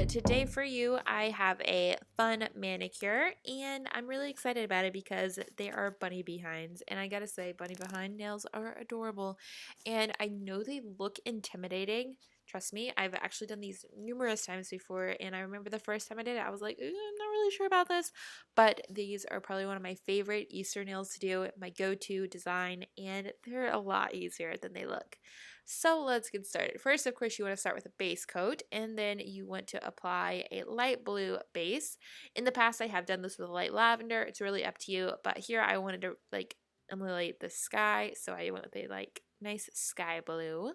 today for you I have a fun manicure and I'm really excited about it because they are bunny behinds, and I gotta say bunny behind nails are adorable and I know they look intimidating. Trust me, I've actually done these numerous times before, and I remember the first time I did it I was like, I'm not really sure about this, but these are probably one of my favorite Easter nails to do, my go-to design, and they're a lot easier than they look. So let's get started. First, of course, you want to start with a base coat, and then you want to apply a light blue base. In the past, I have done this with a light lavender. It's really up to you, but here I wanted to like emulate the sky, so I went with a like nice sky blue.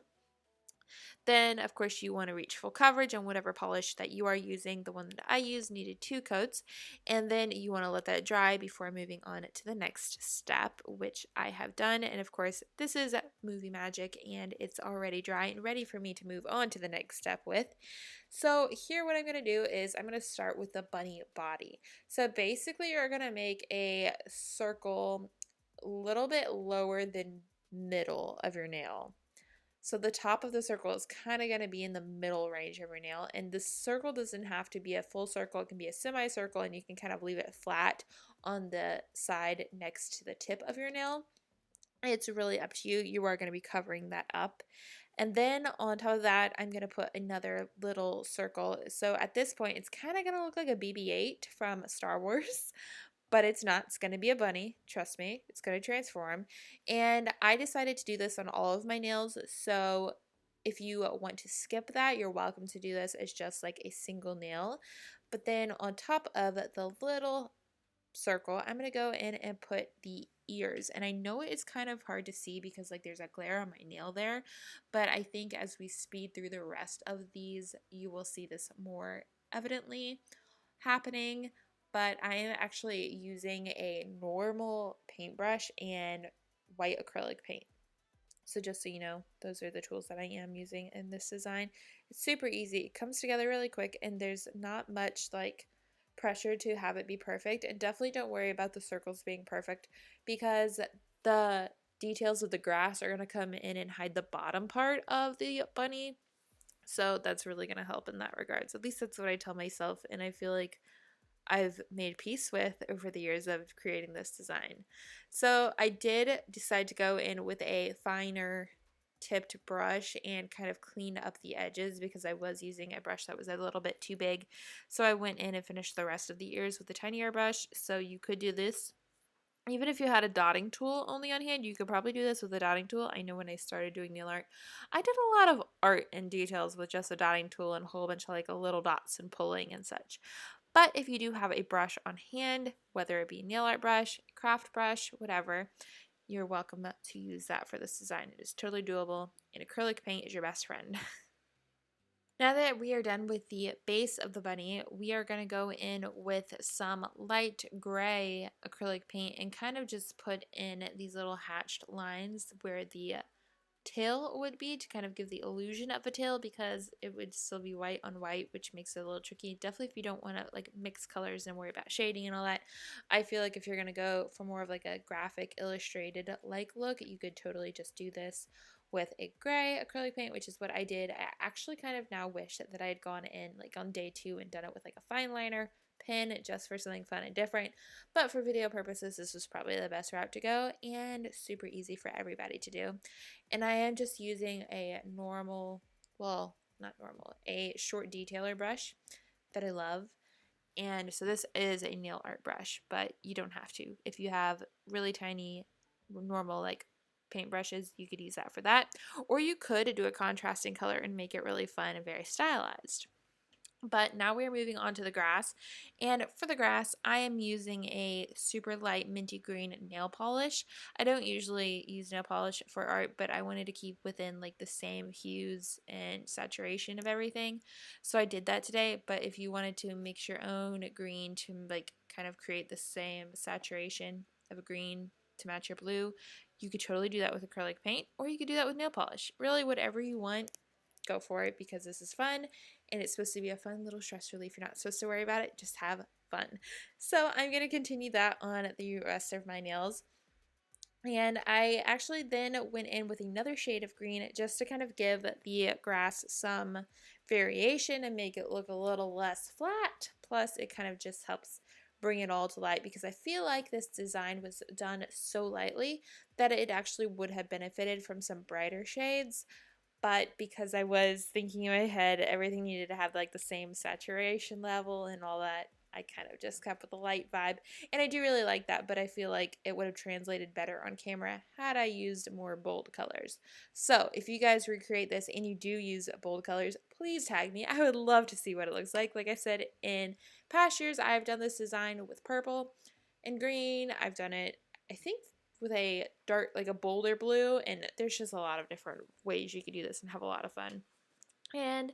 Then, of course, you want to reach full coverage on whatever polish that you are using. The one that I used needed 2 coats, and then you want to let that dry before moving on to the next step, which I have done. And of course, this is movie magic, and it's already dry and ready for me to move on to the next step with. So here what I'm going to do is I'm going to start with the bunny body. So basically, you're going to make a circle a little bit lower than middle of your nail. So the top of the circle is kind of going to be in the middle range of your nail. And the circle doesn't have to be a full circle. It can be a semicircle, and you can kind of leave it flat on the side next to the tip of your nail. It's really up to you. You are going to be covering that up. And then on top of that, I'm going to put another little circle. So at this point, it's kind of going to look like a BB-8 from Star Wars. But it's not. It's going to be a bunny. Trust me. It's going to transform. And I decided to do this on all of my nails. So if you want to skip that, you're welcome to do this as just like a single nail. But then on top of the little circle, I'm going to go in and put the ears. And I know it's kind of hard to see because like there's a glare on my nail there. But I think as we speed through the rest of these, you will see this more evidently happening. But I am actually using a normal paintbrush and white acrylic paint. So just so you know, those are the tools that I am using in this design. It's super easy. It comes together really quick, and there's not much like pressure to have it be perfect. And definitely don't worry about the circles being perfect because the details of the grass are going to come in and hide the bottom part of the bunny. So that's really going to help in that regard. So at least that's what I tell myself, and I feel like I've made peace with over the years of creating this design. So I did decide to go in with a finer tipped brush and kind of clean up the edges because I was using a brush that was a little bit too big. So I went in and finished the rest of the ears with a tinier brush. So you could do this even if you had a dotting tool only on hand. You could probably do this with a dotting tool. I know when I started doing nail art, I did a lot of art and details with just a dotting tool and a whole bunch of like little dots and pulling and such. But if you do have a brush on hand, whether it be nail art brush, craft brush, whatever, you're welcome to use that for this design. It is totally doable, and acrylic paint is your best friend. Now that we are done with the base of the bunny, we are going to go in with some light gray acrylic paint and kind of just put in these little hatched lines where the tail would be to kind of give the illusion of a tail, because it would still be white on white, which makes it a little tricky. Definitely if you don't want to like mix colors and worry about shading and all that, I feel like if you're going to go for more of like a graphic illustrated like look, you could totally just do this with a gray acrylic paint, which is what I did. I actually kind of now wish that I had gone in like on day 2 and done it with like a fine liner pen just for something fun and different, but for video purposes this was probably the best route to go and super easy for everybody to do. And I am just using a normal, well, not normal, a short detailer brush that I love. And so this is a nail art brush, but you don't have to. If you have really tiny normal like paint brushes, you could use that for that, or you could do a contrasting color and make it really fun and very stylized. But now we are moving on to the grass, and for the grass I am using a super light minty green nail polish. I don't usually use nail polish for art, but I wanted to keep within like the same hues and saturation of everything, so I did that today. But if you wanted to mix your own green to like kind of create the same saturation of a green to match your blue, you could totally do that with acrylic paint, or you could do that with nail polish. Really, whatever you want, go for it, because this is fun and it's supposed to be a fun little stress relief. You're not supposed to worry about it, just have fun. So I'm going to continue that on the rest of my nails. And I actually then went in with another shade of green just to kind of give the grass some variation and make it look a little less flat. Plus, it kind of just helps bring it all to light because I feel like this design was done so lightly that it actually would have benefited from some brighter shades. But because I was thinking in my head, everything needed to have like the same saturation level and all that, I kind of just kept with the light vibe. And I do really like that, but I feel like it would have translated better on camera had I used more bold colors. So if you guys recreate this and you do use bold colors, please tag me. I would love to see what it looks like. Like I said, in past years, I've done this design with purple and green. I've done it, I think, with a dark, like a bolder blue, and there's just a lot of different ways you could do this and have a lot of fun. And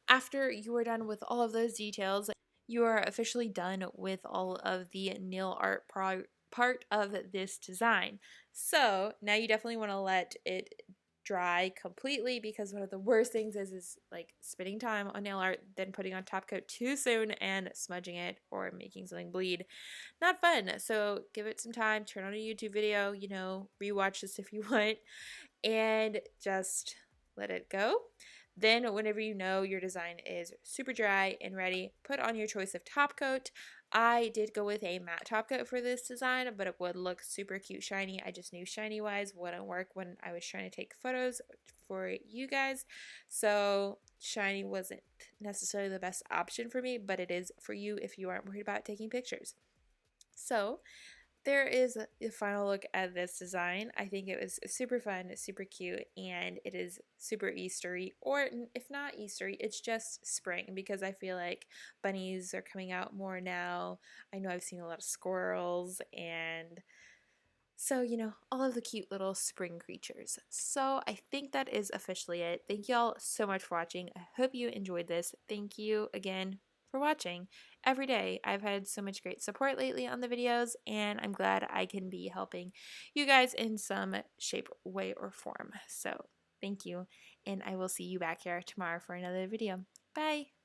after you are done with all of those details, you are officially done with all of the nail art part of this design. So now you definitely want to let it dry completely, because one of the worst things is like spending time on nail art, then putting on top coat too soon and smudging it or making something bleed. Not fun. So give it some time, turn on a YouTube video, rewatch this if you want, and just let it go. Then, whenever you know your design is super dry and ready, put on your choice of top coat. I did go with a matte top coat for this design, but it would look super cute shiny. I just knew shiny wise wouldn't work when I was trying to take photos for you guys. So shiny wasn't necessarily the best option for me, but it is for you if you aren't worried about taking pictures. So there is a final look at this design. I think it was super fun, super cute, and it is super Eastery, or if not Eastery, it's just spring, because I feel like bunnies are coming out more now. I know I've seen a lot of squirrels, and so, all of the cute little spring creatures. So I think that is officially it. Thank y'all so much for watching. I hope you enjoyed this. Thank you again for watching every day. I've had so much great support lately on the videos, and I'm glad I can be helping you guys in some shape, way, or form. So thank you, and I will see you back here tomorrow for another video. Bye!